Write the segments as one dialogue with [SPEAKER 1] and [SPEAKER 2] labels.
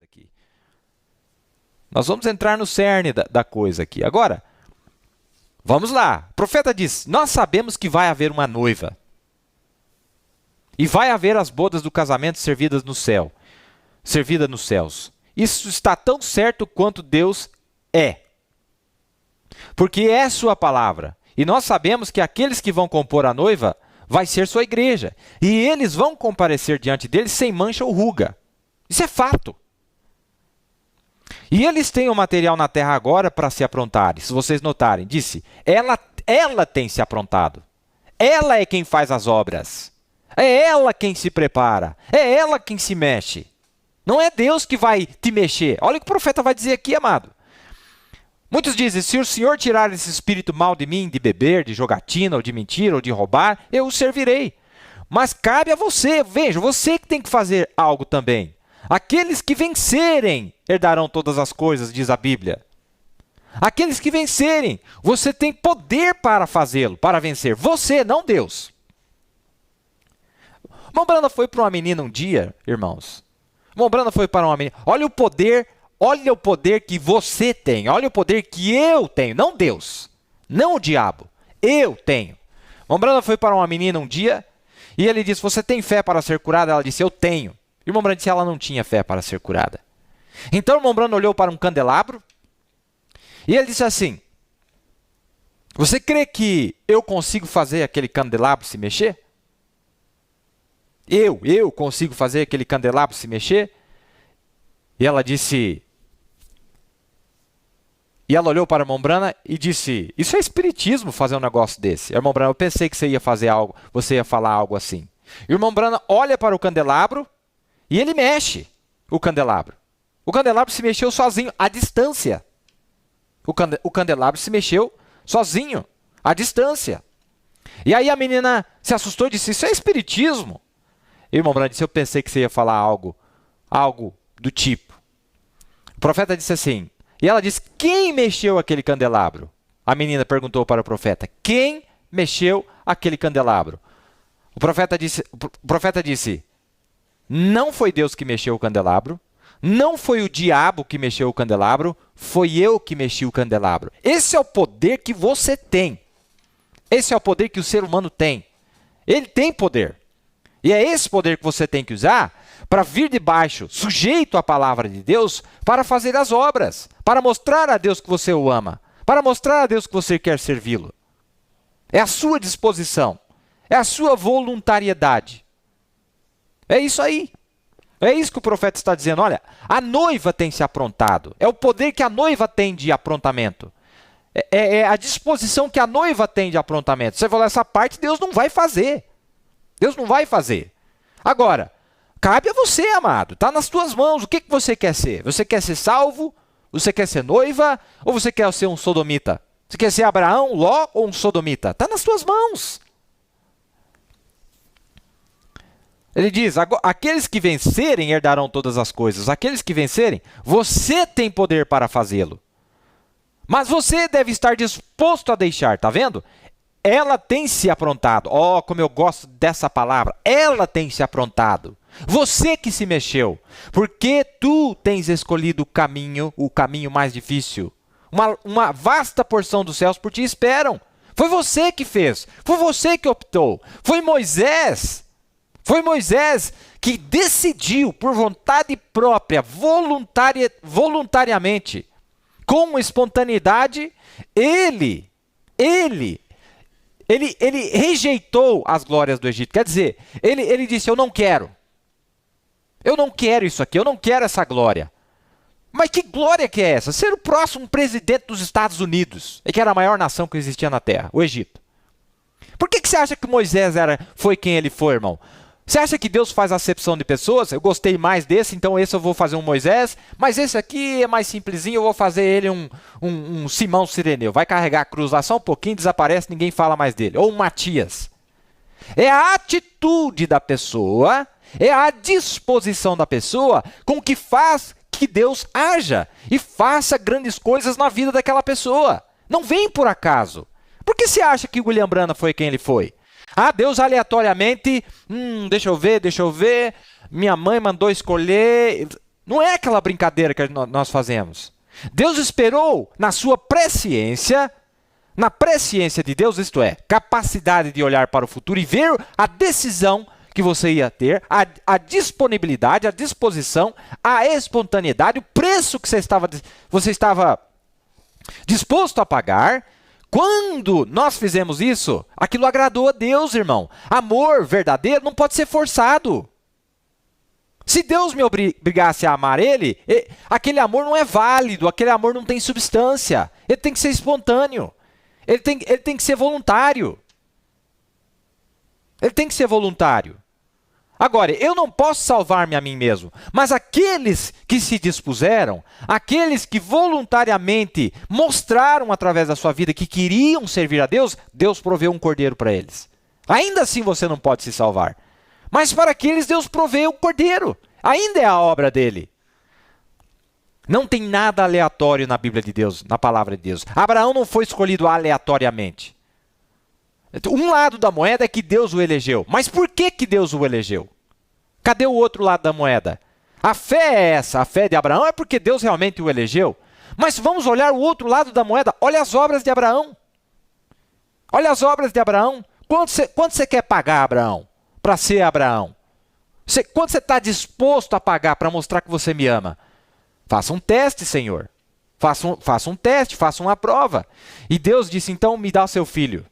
[SPEAKER 1] aqui. Nós vamos entrar no cerne da coisa aqui. Agora, vamos lá. O profeta diz, nós sabemos que vai haver uma noiva. E vai haver as bodas do casamento servidas no céu. Servida nos céus. Isso está tão certo quanto Deus é. Porque é sua palavra. E nós sabemos que aqueles que vão compor a noiva vai ser sua igreja. E eles vão comparecer diante dele sem mancha ou ruga. Isso é fato. E eles têm o material na terra agora para se aprontarem. Se vocês notarem, disse, ela tem se aprontado. Ela é quem faz as obras. É ela quem se prepara. É ela quem se mexe. Não é Deus que vai te mexer. Olha o que o profeta vai dizer aqui, amado. Muitos dizem, se o Senhor tirar esse espírito mal de mim, de beber, de jogatina, ou de mentira, ou de roubar, eu o servirei. Mas cabe a você, veja, você que tem que fazer algo também. Aqueles que vencerem herdarão todas as coisas, diz a Bíblia. Aqueles que vencerem, você tem poder para fazê-lo, para vencer. Você, não Deus. Mombrana foi para uma menina um dia, irmãos. Mombrana foi para uma menina. Olha o poder que você tem. Olha o poder que eu tenho, não Deus. Não o diabo. Eu tenho. Mombrana foi para uma menina um dia e ele disse, você tem fé para ser curada? Ela disse, eu tenho. E o Mombrana disse, ela não tinha fé para ser curada. Então o Mombrana olhou para um candelabro e ele disse assim, você crê que eu consigo fazer aquele candelabro se mexer? Eu consigo fazer aquele candelabro se mexer? E ela disse... E ela olhou para a Mombrana e disse, isso é espiritismo fazer um negócio desse. E a Mombrana, eu pensei que você ia fazer algo, você ia falar algo assim. E o Mombrana olha para o candelabro e ele mexe o candelabro. O candelabro se mexeu sozinho, à distância. O candelabro se mexeu sozinho, à distância. E aí a menina se assustou e disse, isso é espiritismo. E o Mombrana disse, eu pensei que você ia falar algo do tipo. O profeta disse assim, e ela disse, quem mexeu aquele candelabro? A menina perguntou para o profeta, quem mexeu aquele candelabro? O profeta disse, não foi Deus que mexeu o candelabro, não foi o diabo que mexeu o candelabro, foi eu que mexi o candelabro. Esse é o poder que você tem. Esse é o poder que o ser humano tem. Ele tem poder. E é esse poder que você tem que usar para vir de baixo, sujeito à palavra de Deus, para fazer as obras, para mostrar a Deus que você o ama, para mostrar a Deus que você quer servi-lo. É a sua disposição, é a sua voluntariedade. É isso aí. É isso que o profeta está dizendo. Olha, a noiva tem se aprontado. É o poder que a noiva tem de aprontamento. É a disposição que a noiva tem de aprontamento. Você falou, essa parte Deus não vai fazer. Deus não vai fazer. Agora, cabe a você, amado. Está nas tuas mãos. O que você quer ser? Você quer ser salvo? Você quer ser noiva? Ou você quer ser um sodomita? Você quer ser Abraão, Ló ou um sodomita? Está nas tuas mãos. Ele diz, aqueles que vencerem herdarão todas as coisas. Aqueles que vencerem, você tem poder para fazê-lo. Mas você deve estar disposto a deixar, está vendo? Ela tem se aprontado. Oh, como eu gosto dessa palavra. Ela tem se aprontado. Você que se mexeu. Porque tu tens escolhido o caminho mais difícil. Uma vasta porção dos céus por ti esperam. Foi você que fez. Foi você que optou. Foi Moisés que decidiu por vontade própria, voluntariamente, com espontaneidade, ele rejeitou as glórias do Egito. Quer dizer, ele disse, eu não quero isso aqui, eu não quero essa glória. Mas que glória que é essa? Ser o próximo presidente dos Estados Unidos, que era a maior nação que existia na Terra, o Egito. Por que você acha que Moisés foi quem ele foi, irmão? Você acha que Deus faz acepção de pessoas? Eu gostei mais desse, então esse eu vou fazer um Moisés, mas esse aqui é mais simplesinho, eu vou fazer ele um Simão Cireneu. Vai carregar a cruz lá só um pouquinho, desaparece, ninguém fala mais dele. Ou um Matias. É a atitude da pessoa, é a disposição da pessoa com que faz que Deus haja e faça grandes coisas na vida daquela pessoa. Não vem por acaso. Por que você acha que William Branham foi quem ele foi? Ah, Deus aleatoriamente, deixa eu ver, minha mãe mandou escolher. Não é aquela brincadeira que nós fazemos. Deus esperou na sua presciência, na presciência de Deus, isto é, capacidade de olhar para o futuro e ver a decisão que você ia ter, a disponibilidade, a disposição, a espontaneidade, o preço que você estava disposto a pagar. Quando nós fizemos isso, aquilo agradou a Deus, irmão. Amor verdadeiro não pode ser forçado. Se Deus me obrigasse a amar Ele, aquele amor não é válido, aquele amor não tem substância. Ele tem que ser espontâneo. Ele tem que ser voluntário. Ele tem que ser voluntário. Agora, eu não posso salvar-me a mim mesmo, mas aqueles que se dispuseram, aqueles que voluntariamente mostraram através da sua vida que queriam servir a Deus, Deus proveu um cordeiro para eles. Ainda assim você não pode se salvar. Mas para aqueles Deus proveu o cordeiro. Ainda é a obra dele. Não tem nada aleatório na Bíblia de Deus, na palavra de Deus. Abraão não foi escolhido aleatoriamente. Um lado da moeda é que Deus o elegeu. Mas por que Deus o elegeu? Cadê o outro lado da moeda? A fé é essa. A fé de Abraão é porque Deus realmente o elegeu. Mas vamos olhar o outro lado da moeda. Olha as obras de Abraão. Olha as obras de Abraão. Quanto você quer pagar, Abraão, para ser Abraão? Quanto você está disposto a pagar para mostrar que você me ama? Faça um teste, Senhor. Faça um teste, faça uma prova. E Deus disse, então me dá o seu filho.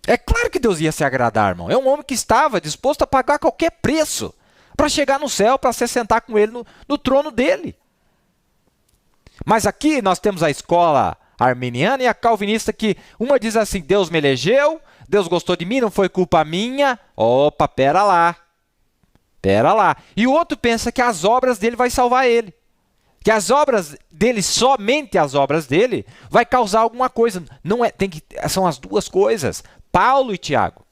[SPEAKER 1] É claro que Deus ia se agradar, irmão. É um homem que estava disposto a pagar qualquer preço para chegar no céu, para se sentar com ele no trono dele. Mas aqui nós temos a escola arminiana e a calvinista que uma diz assim, Deus me elegeu, Deus gostou de mim, não foi culpa minha. Opa, pera lá. Pera lá. E o outro pensa que as obras dele vai salvar ele. Que as obras dele, somente as obras dele, vai causar alguma coisa. Não é, são as duas coisas. Paulo e Tiago.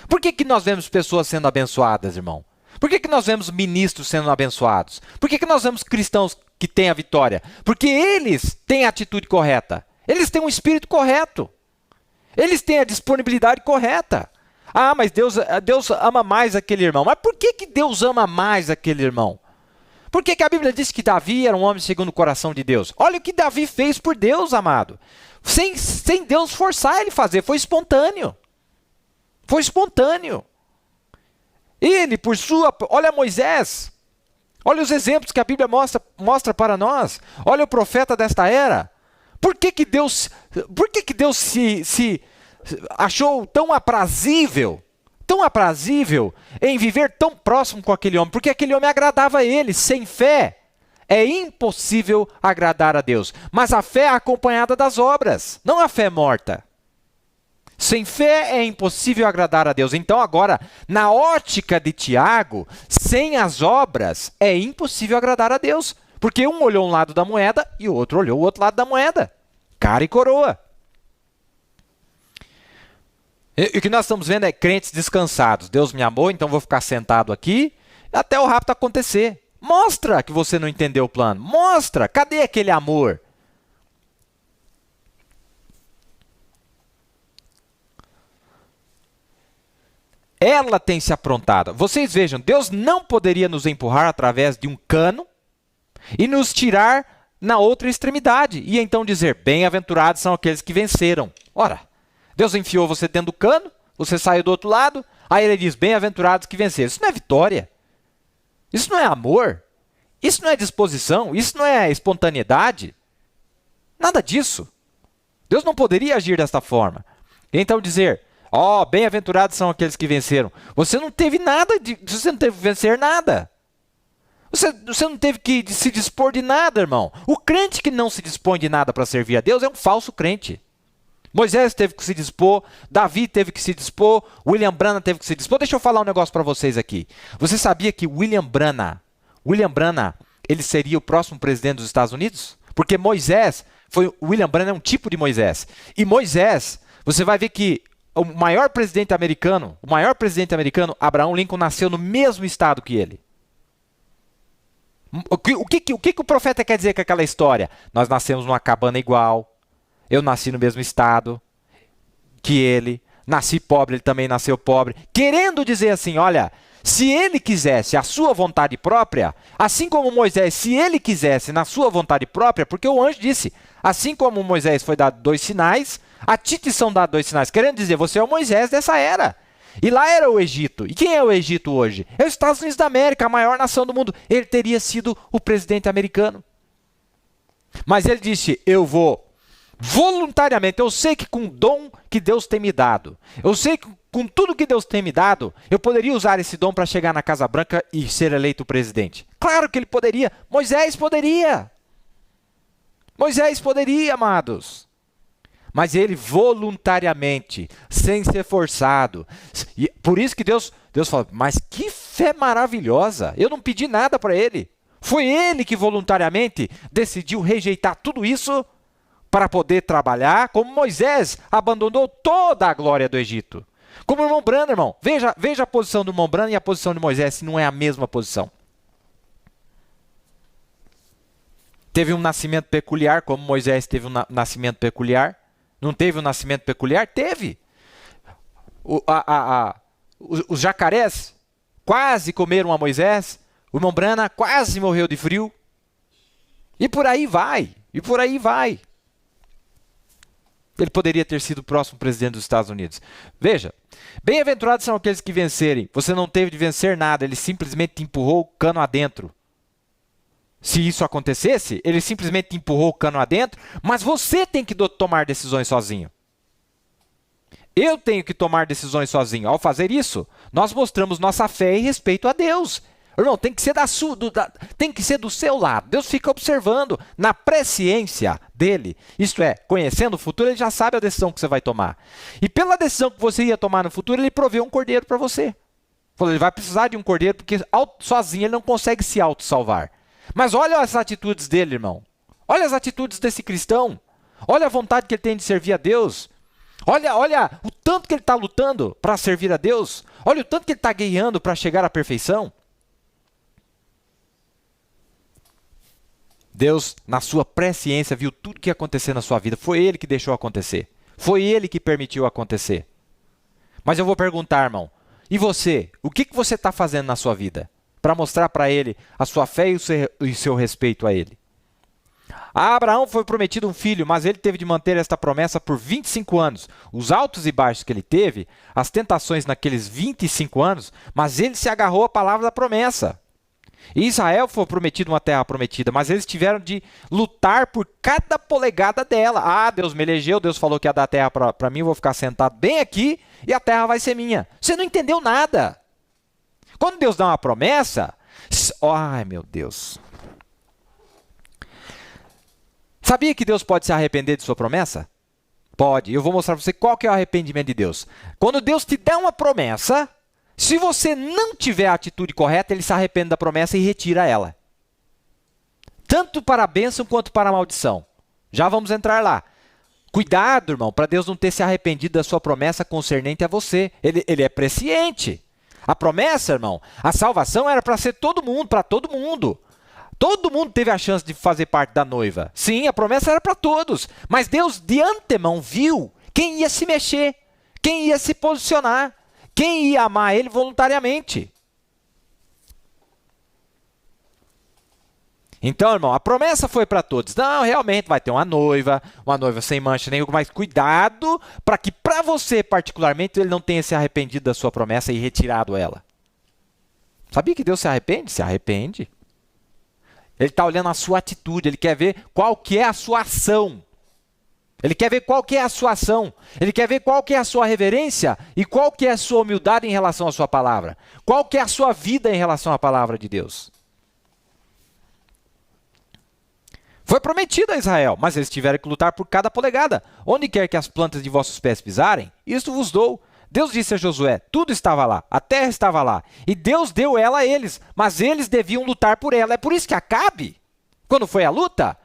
[SPEAKER 1] Por que nós vemos pessoas sendo abençoadas, irmão? Por que nós vemos ministros sendo abençoados? Por que nós vemos cristãos que têm a vitória? Porque eles têm a atitude correta. Eles têm um espírito correto. Eles têm a disponibilidade correta. Ah, mas Deus ama mais aquele irmão. Mas por que Deus ama mais aquele irmão? Por que a Bíblia diz que Davi era um homem segundo o coração de Deus? Olha o que Davi fez por Deus, amado. Sem Deus forçar ele a fazer. Foi espontâneo. Foi espontâneo. Ele, por sua... Olha Moisés. Olha os exemplos que a Bíblia mostra para nós. Olha o profeta desta era. Por que Deus se achou tão aprazível em viver tão próximo com aquele homem? Porque aquele homem agradava a ele. Sem fé é impossível agradar a Deus. Mas a fé é acompanhada das obras, não a fé morta. Sem fé é impossível agradar a Deus. Então agora, na ótica de Tiago, sem as obras é impossível agradar a Deus. Porque um olhou um lado da moeda e o outro olhou o outro lado da moeda. Cara e coroa. E o que nós estamos vendo é crentes descansados. Deus me amou, então vou ficar sentado aqui até o rapto acontecer. Mostra que você não entendeu o plano. Mostra. Cadê aquele amor? Ela tem se aprontado. Vocês vejam, Deus não poderia nos empurrar através de um cano e nos tirar na outra extremidade. E então dizer, bem-aventurados são aqueles que venceram. Ora, Deus enfiou você dentro do cano, você saiu do outro lado, aí ele diz, bem-aventurados que venceram. Isso não é vitória. Isso não é amor. Isso não é disposição. Isso não é espontaneidade. Nada disso. Deus não poderia agir desta forma. E então dizer, bem-aventurados são aqueles que venceram. Você não teve nada, você não teve que vencer nada. Você não teve que se dispor de nada, irmão. O crente que não se dispõe de nada para servir a Deus é um falso crente. Moisés teve que se dispor, Davi teve que se dispor, William Branham teve que se dispor. Deixa eu falar um negócio para vocês aqui. Você sabia que William Branham, ele seria o próximo presidente dos Estados Unidos? Porque William Branham é um tipo de Moisés. E Moisés, você vai ver que o maior presidente americano, Abraham Lincoln, nasceu no mesmo estado que ele. O que o profeta quer dizer com aquela história? Nós nascemos numa cabana igual, eu nasci no mesmo estado que ele, nasci pobre, ele também nasceu pobre. Querendo dizer assim, olha, se ele quisesse a sua vontade própria, assim como Moisés, se ele quisesse na sua vontade própria, porque o anjo disse, assim como Moisés foi dado 2 sinais, a ti te são dados 2 sinais. Querendo dizer, você é o Moisés dessa era. E lá era o Egito. E quem é o Egito hoje? É os Estados Unidos da América, a maior nação do mundo. Ele teria sido o presidente americano. Mas ele disse, eu vou voluntariamente, eu sei que com o dom que Deus tem me dado, eu sei que com tudo que Deus tem me dado, eu poderia usar esse dom para chegar na Casa Branca e ser eleito presidente. Claro que ele poderia. Moisés poderia. Moisés poderia, amados. Mas ele voluntariamente, sem ser forçado. E por isso que Deus fala, mas que fé maravilhosa. Eu não pedi nada para ele. Foi ele que voluntariamente decidiu rejeitar tudo isso para poder trabalhar, como Moisés abandonou toda a glória do Egito. Como o irmão Branham, irmão. Veja a posição do irmão Branham e a posição de Moisés, se não é a mesma posição. Teve um nascimento peculiar, como Moisés teve um nascimento peculiar. Não teve um nascimento peculiar? Teve. Os jacarés quase comeram a Moisés. O irmão Branham quase morreu de frio. E por aí vai. E por aí vai. Ele poderia ter sido o próximo presidente dos Estados Unidos. Veja, bem-aventurados são aqueles que vencerem. Você não teve de vencer nada, ele simplesmente te empurrou o cano adentro. Se isso acontecesse, ele simplesmente te empurrou o cano adentro, mas você tem que tomar decisões sozinho. Eu tenho que tomar decisões sozinho. Ao fazer isso, nós mostramos nossa fé e respeito a Deus. Irmão, tem que ser tem que ser do seu lado. Deus fica observando na presciência dele. Isto é, conhecendo o futuro, ele já sabe a decisão que você vai tomar. E pela decisão que você ia tomar no futuro, ele proveu um cordeiro para você. Falou, ele vai precisar de um cordeiro, porque sozinho ele não consegue se auto-salvar. Mas olha as atitudes dele, irmão. Olha as atitudes desse cristão. Olha a vontade que ele tem de servir a Deus. Olha o tanto que ele está lutando para servir a Deus. Olha o tanto que ele está guerreando para chegar à perfeição. Deus, na sua presciência, viu tudo que ia acontecer na sua vida. Foi Ele que deixou acontecer. Foi Ele que permitiu acontecer. Mas eu vou perguntar, irmão, e você? O que você está fazendo na sua vida? Para mostrar para Ele a sua fé e o seu respeito a Ele. A Abraão foi prometido um filho, mas ele teve de manter esta promessa por 25 anos. Os altos e baixos que ele teve, as tentações naqueles 25 anos, mas ele se agarrou à palavra da promessa. E Israel foi prometido uma terra prometida, mas eles tiveram de lutar por cada polegada dela. Ah, Deus me elegeu, Deus falou que ia dar a terra para mim, eu vou ficar sentado bem aqui e a terra vai ser minha. Você não entendeu nada. Quando Deus dá uma promessa, ai meu Deus. Sabia que Deus pode se arrepender de sua promessa? Pode. Eu vou mostrar para você qual que é o arrependimento de Deus. Quando Deus te dá uma promessa, se você não tiver a atitude correta, ele se arrepende da promessa e retira ela. Tanto para a bênção quanto para a maldição. Já vamos entrar lá. Cuidado, irmão, para Deus não ter se arrependido da sua promessa concernente a você. Ele é presciente. A promessa, irmão, a salvação era para ser todo mundo, para todo mundo. Todo mundo teve a chance de fazer parte da noiva. Sim, a promessa era para todos. Mas Deus, de antemão, viu quem ia se mexer, quem ia se posicionar, quem ia amar Ele voluntariamente. Então, irmão, a promessa foi para todos. Não, realmente vai ter uma noiva sem mancha nenhuma, mas cuidado para que para você, particularmente, Ele não tenha se arrependido da sua promessa e retirado ela. Sabia que Deus se arrepende? Se arrepende. Ele está olhando a sua atitude, Ele quer ver qual que é a sua ação. Ele quer ver qual que é a sua ação. Ele quer ver qual que é a sua reverência e qual que é a sua humildade em relação à sua palavra. Qual que é a sua vida em relação à palavra de Deus. Foi prometido a Israel, mas eles tiveram que lutar por cada polegada. Onde quer que as plantas de vossos pés pisarem, isto vos dou. Deus disse a Josué, tudo estava lá, a terra estava lá, e Deus deu ela a eles, mas eles deviam lutar por ela. É por isso que Acabe, quando foi a luta,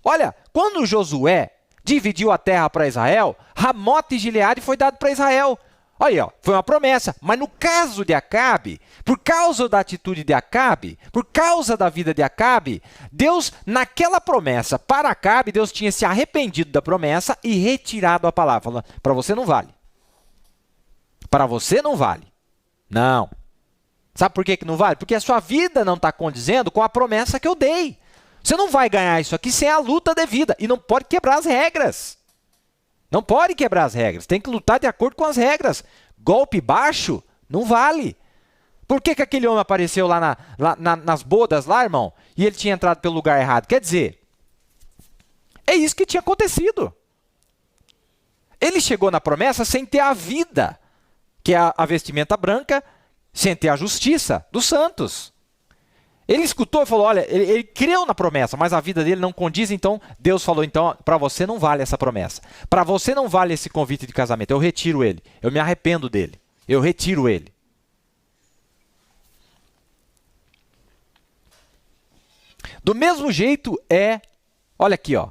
[SPEAKER 1] olha, quando Josué dividiu a terra para Israel, Ramote e Gileade foi dado para Israel. Olha, ó, foi uma promessa, mas no caso de Acabe, por causa da atitude de Acabe, por causa da vida de Acabe, Deus, naquela promessa para Acabe, Deus tinha se arrependido da promessa e retirado a palavra, falando, para você não vale. Para você não vale. Não. Sabe por que não vale? Porque a sua vida não está condizendo com a promessa que eu dei. Você não vai ganhar isso aqui sem a luta devida. E não pode quebrar as regras. Não pode quebrar as regras. Tem que lutar de acordo com as regras. Golpe baixo não vale. Por que aquele homem apareceu lá, nas bodas, lá, irmão? E ele tinha entrado pelo lugar errado? Quer dizer, é isso que tinha acontecido. Ele chegou na promessa sem ter a vida, que é a vestimenta branca, sem ter a justiça dos santos. Ele escutou e falou, olha, ele creu na promessa, mas a vida dele não condiz, então Deus falou, então, para você não vale essa promessa. Para você não vale esse convite de casamento, eu retiro ele, eu me arrependo dele, eu retiro ele. Do mesmo jeito olha aqui, ó.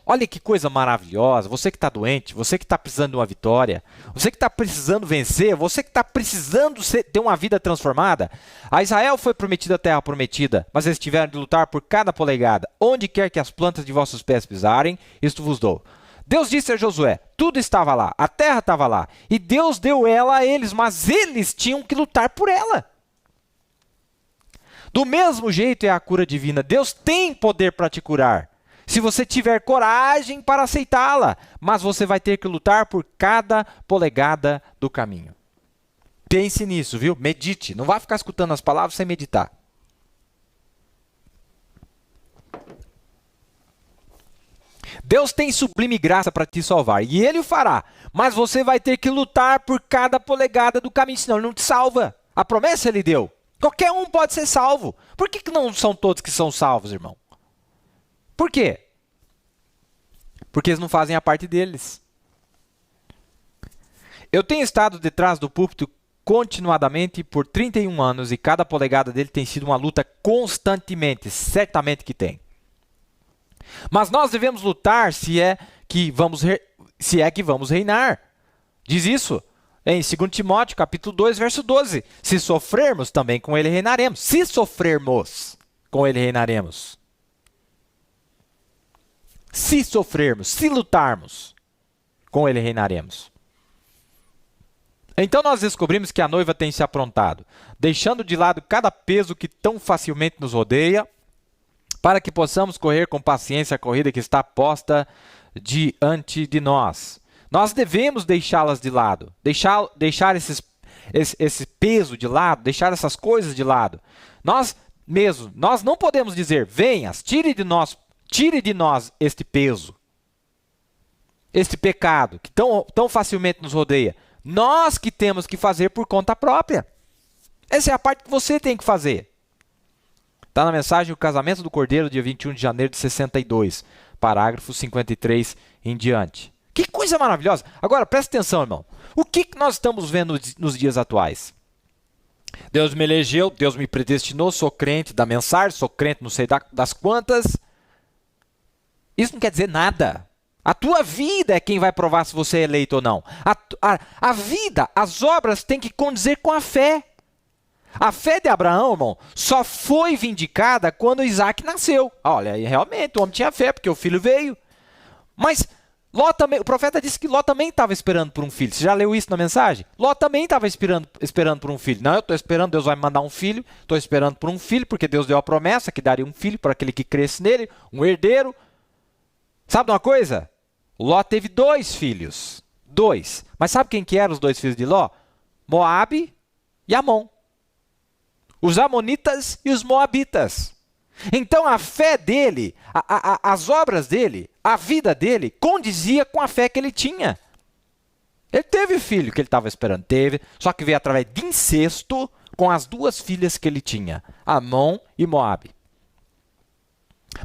[SPEAKER 1] Olha que coisa maravilhosa, você que está doente, você que está precisando de uma vitória, você que está precisando vencer, você que está precisando ter uma vida transformada. A Israel foi prometida a terra prometida, mas eles tiveram de lutar por cada polegada. Onde quer que as plantas de vossos pés pisarem, isto vos dou. Deus disse a Josué, tudo estava lá, a terra estava lá, e Deus deu ela a eles, mas eles tinham que lutar por ela. Do mesmo jeito é a cura divina, Deus tem poder para te curar. Se você tiver coragem para aceitá-la, mas você vai ter que lutar por cada polegada do caminho. Pense nisso, viu? Medite. Não vai ficar escutando as palavras sem meditar. Deus tem sublime graça para te salvar, e Ele o fará. Mas você vai ter que lutar por cada polegada do caminho, senão Ele não te salva. A promessa Ele deu. Qualquer um pode ser salvo. Por que não são todos que são salvos, irmão? Por quê? Porque eles não fazem a parte deles. Eu tenho estado detrás do púlpito continuadamente por 31 anos e cada polegada dele tem sido uma luta constantemente, certamente que tem. Mas nós devemos lutar se é que vamos reinar. Diz isso em 2 Timóteo, capítulo 2, verso 12. Se sofrermos, também com ele reinaremos. Se sofrermos, com ele reinaremos. Se sofrermos, se lutarmos, com ele reinaremos. Então nós descobrimos que a noiva tem se aprontado, deixando de lado cada peso que tão facilmente nos rodeia, para que possamos correr com paciência a corrida que está posta diante de nós. Nós devemos deixá-las de lado, deixar esse peso de lado, deixar essas coisas de lado. Nós não podemos dizer, venhas, tire de nós este peso, este pecado que tão facilmente nos rodeia. Nós que temos que fazer por conta própria. Essa é a parte que você tem que fazer. Está na mensagem O Casamento do Cordeiro, dia 21 de janeiro de 62, parágrafo 53 em diante. Que coisa maravilhosa! Agora, presta atenção, irmão. O que nós estamos vendo nos dias atuais? Deus me elegeu, Deus me predestinou, sou crente da mensagem, sou crente não sei das quantas. Isso não quer dizer nada. A tua vida é quem vai provar se você é eleito ou não. A vida, as obras têm que condizer com a fé. A fé de Abraão, irmão, só foi vindicada quando Isaac nasceu. Olha, realmente o homem tinha fé porque o filho veio. Mas Ló também, o profeta disse que Ló também estava esperando por um filho. Você já leu isso na mensagem? Ló também estava esperando por um filho. Não, eu estou esperando, Deus vai me mandar um filho. Estou esperando por um filho, porque Deus deu a promessa que daria um filho para aquele que cresce nele, um herdeiro. Sabe uma coisa? Ló teve 2 filhos. 2. Mas sabe quem que eram os 2 filhos de Ló? Moabe e Amon. Os amonitas e os moabitas. Então a fé dele, as obras dele, a vida dele, condizia com a fé que ele tinha. Ele teve filho que ele estava esperando, teve, só que veio através de incesto com as 2 filhas que ele tinha, Amon e Moabe.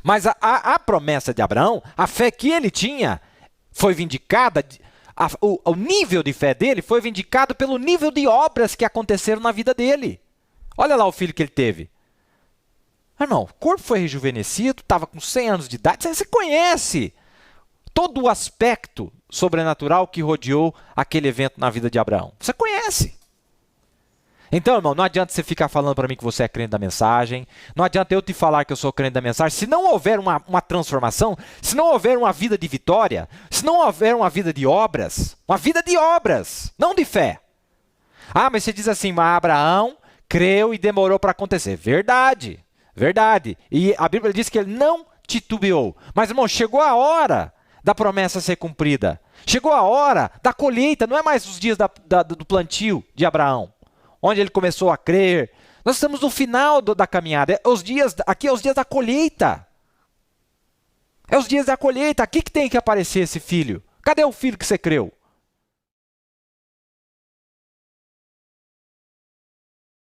[SPEAKER 1] Mas a promessa de Abraão, a fé que ele tinha, foi vindicada, o nível de fé dele foi vindicado pelo nível de obras que aconteceram na vida dele. Olha lá o filho que ele teve. Irmão, o corpo foi rejuvenescido, estava com 100 anos de idade. Você conhece todo o aspecto sobrenatural que rodeou aquele evento na vida de Abraão. Você conhece. Então, irmão, não adianta você ficar falando para mim que você é crente da mensagem. Não adianta eu te falar que eu sou crente da mensagem. Se não houver uma transformação, se não houver uma vida de vitória, se não houver uma vida de obras, não de fé. Ah, mas você diz assim, mas Abraão creu e demorou para acontecer. Verdade, verdade. E a Bíblia diz que ele não titubeou. Mas, irmão, chegou a hora da promessa ser cumprida. Chegou a hora da colheita, não é mais os dias do plantio de Abraão, onde ele começou a crer. Nós estamos no final da caminhada. Aqui é os dias da colheita. É os dias da colheita. Aqui que tem que aparecer esse filho. Cadê o filho que você creu?